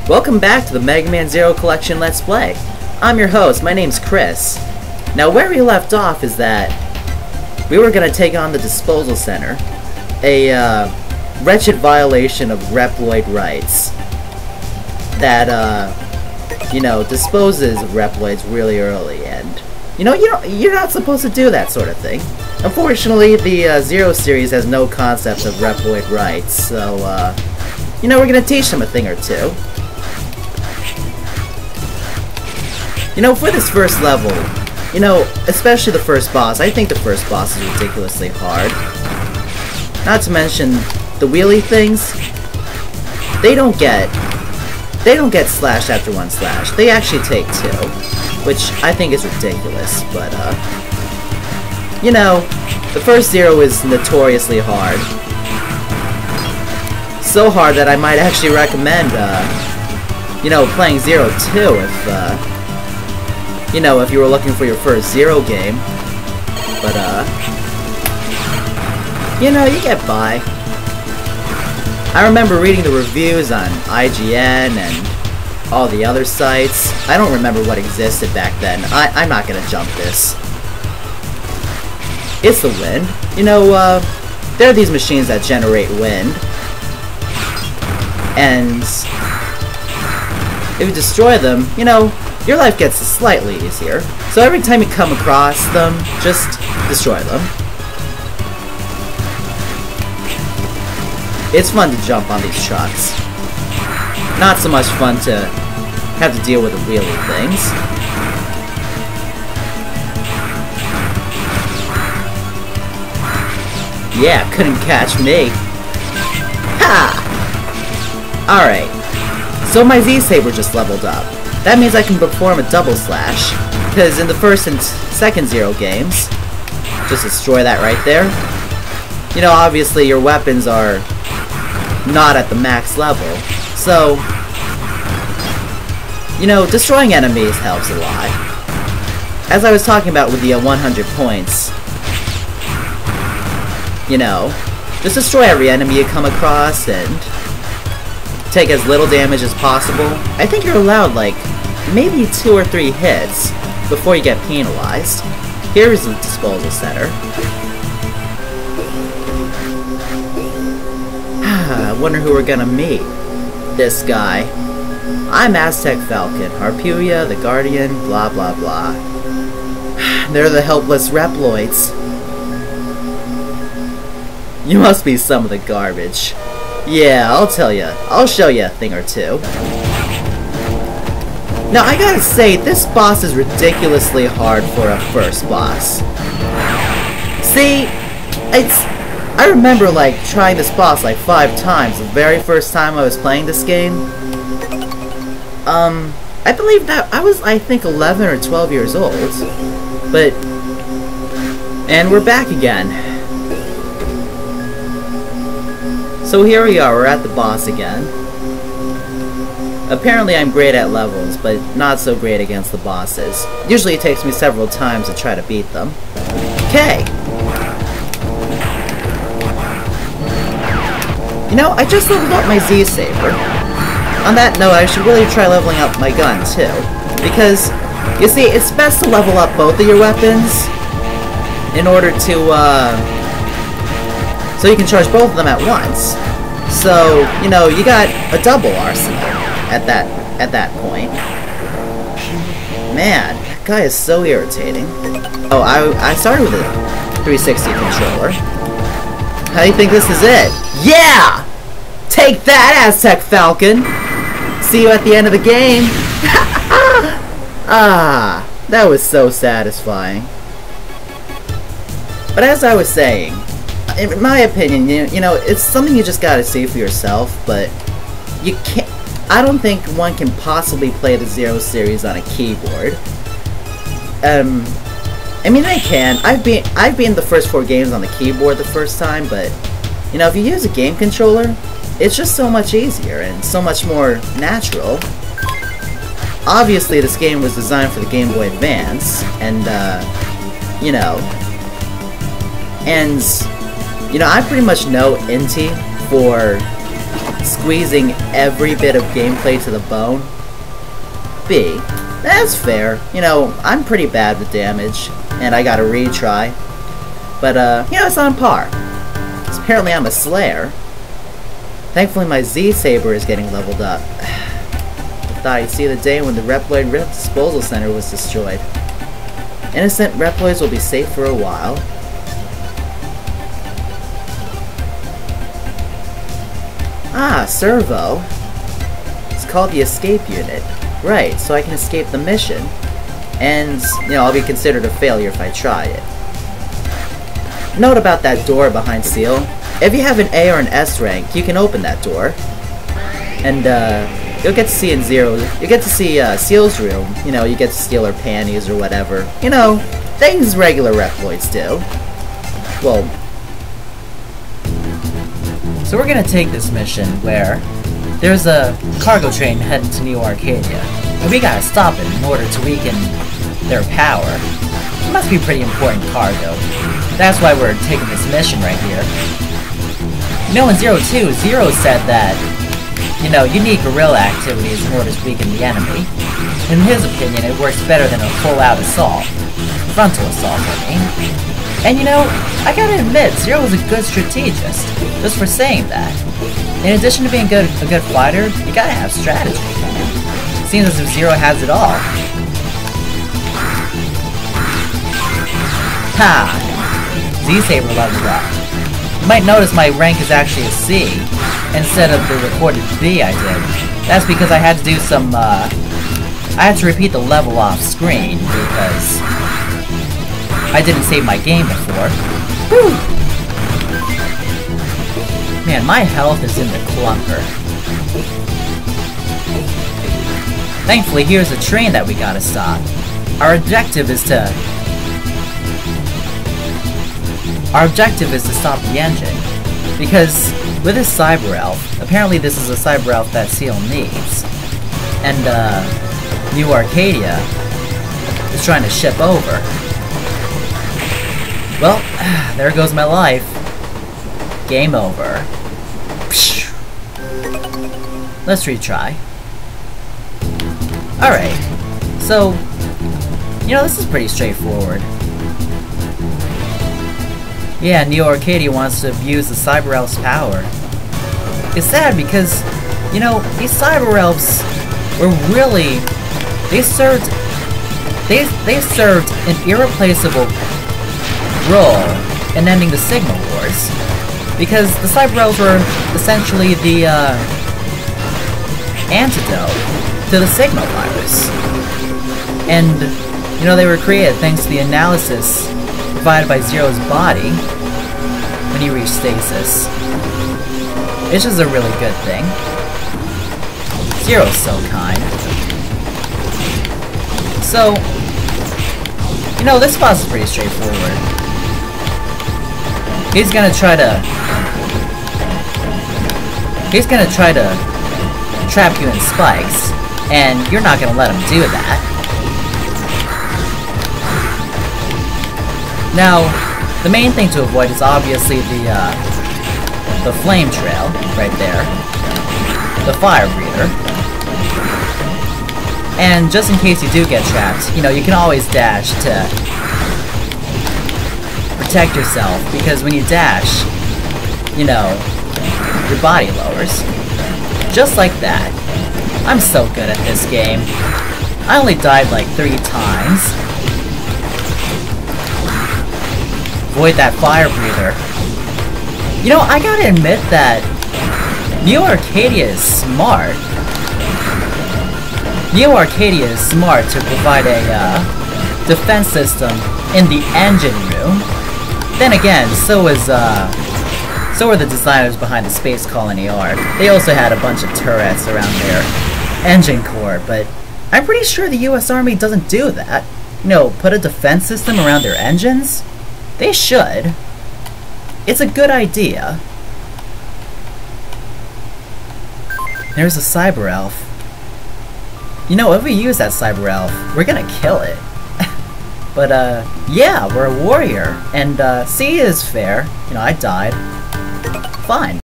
Welcome back to the Mega Man Zero Collection Let's Play. I'm your host, my name's Chris. Now where we left off is that we were going to take on the Disposal Center, a wretched violation of Reploid rights that, disposes of Reploids really early, and, you're not supposed to do that sort of thing. Unfortunately, the Zero series has no concept of Reploid rights, so, we're going to teach them a thing or two. For this first level, especially the first boss, I think the first boss is ridiculously hard. Not to mention, the wheelie things, they don't get slashed after one slash. They actually take two, which I think is ridiculous, but, the first Zero is notoriously hard. So hard that I might actually recommend, playing Zero 2 if you were looking for your first Zero game. But, you get by. I remember reading the reviews on IGN and all the other sites. I don't remember what existed back then. I'm not gonna jump this. It's the wind. There are these machines that generate wind. And if you destroy them, your life gets slightly easier. So every time you come across them, just destroy them. It's fun to jump on these trucks. Not so much fun to have to deal with the wheelie things. Yeah, couldn't catch me. Ha! Alright. So my Z-Saber just leveled up. That means I can perform a double slash, because in the first and second Zero games, just destroy that right there. Obviously your weapons are not at the max level, so, destroying enemies helps a lot. As I was talking about with the 100 points, just destroy every enemy you come across and take as little damage as possible. I think you're allowed, maybe 2 or 3 hits before you get penalized. Here's the Disposal Center. I wonder who we're gonna meet. This guy. I'm Aztec Falcon, Harpua, the Guardian, blah blah blah. They're the helpless Reploids. You must be some of the garbage. Yeah, I'll tell ya. I'll show you a thing or two. Now, I gotta say, this boss is ridiculously hard for a first boss. See, I remember, trying this boss, 5 times the very first time I was playing this game. I believe that I was, 11 or 12 years old. But, and we're back again. So here we are, we're at the boss again. Apparently I'm great at levels, but not so great against the bosses. Usually it takes me several times to try to beat them. Okay! I just leveled up my Z-Saber. On that note, I should really try leveling up my gun, too. Because, you see, it's best to level up both of your weapons in order to, so you can charge both of them at once. So, you got a double arsenal at that point. Man, that guy is so irritating. Oh, I started with a 360 controller. How do you think this is it? Yeah! Take that, Aztec Falcon! See you at the end of the game! Ah, that was so satisfying. But as I was saying, in my opinion, it's something you just gotta see for yourself, but you can't. I don't think one can possibly play the Zero series on a keyboard. I mean, they can. I've been the first 4 games on the keyboard the first time, but if you use a game controller, it's just so much easier and so much more natural. Obviously, this game was designed for the Game Boy Advance, and I pretty much know Inti for squeezing every bit of gameplay to the bone? B. That's fair. You know, I'm pretty bad with damage, and I gotta retry. But, you know, it's on par. 'Cause apparently I'm a Slayer. Thankfully my Z-Saber is getting leveled up. I thought I'd see the day when the Reploid Disposal Center was destroyed. Innocent Reploids will be safe for a while. Ah, Servo. It's called the Escape Unit. Right, so I can escape the mission. And, you know, I'll be considered a failure if I try it. Note about that door behind Seal. If you have an A or an S rank, you can open that door. And, you'll get to see in Zero, you get to see, Seal's room. You know, you get to steal her panties or whatever. You know, things regular Reploids do. Well... So we're gonna take this mission where there's a cargo train heading to New Arcadia, and we gotta stop it in order to weaken their power. It must be pretty important cargo. That's why we're taking this mission right here. You know, in Zero 2, Zero said that, you know, you need guerrilla activities in order to weaken the enemy. In his opinion, it works better than a full-out assault. Frontal assault, I mean. And you know, I gotta admit, Zero was a good strategist, just for saying that. In addition to being a good fighter, you gotta have strategy. Seems as if Zero has it all. Ha! Z-Saber leveled up. You might notice my rank is actually a C, instead of the recorded B I did. That's because I had to do some, I had to repeat the level off screen, because I didn't save my game before. Whew! Man, my health is in the clunker. Thankfully, here's a train that we gotta stop. Our objective is to stop the engine. Because with this Cyber Elf, apparently this is a Cyber Elf that Seal needs. And, New Arcadia is trying to ship over. Well, there goes my life. Game over. Let's retry. Alright, so, you know, this is pretty straightforward. Yeah, New Arcadia wants to abuse the Cyber Elf's power. It's sad because, you know, these Cyber Elves were really... They served an irreplaceable role in ending the Sigma Wars. Because the Cyber Elves were essentially the, antidote to the Sigma virus. And, you know, they were created thanks to the analysis provided by Zero's body when he reached stasis. It's just a really good thing. Zero's so kind. So, you know, this boss is pretty straightforward. He's gonna try to trap you in spikes, and you're not gonna let him do that. Now, the main thing to avoid is obviously the flame trail right there, the fire breather. And just in case you do get trapped, you know, you can always dash to protect yourself, because when you dash, you know, your body lowers. Just like that. I'm so good at this game. I only died like 3 times. Avoid that fire breather. You know, I gotta admit that New Arcadia is smart. New Arcadia is smart to provide a defense system in the engine room. Then again, so were the designers behind the Space Colony Arc. They also had a bunch of turrets around their engine core, but I'm pretty sure the US Army doesn't do that. You know, put a defense system around their engines? They should. It's a good idea. There's a Cyber Elf. You know, if we use that Cyber Elf, we're gonna kill it. But, yeah, we're a warrior, and, C is fair. You know, I died. Fine.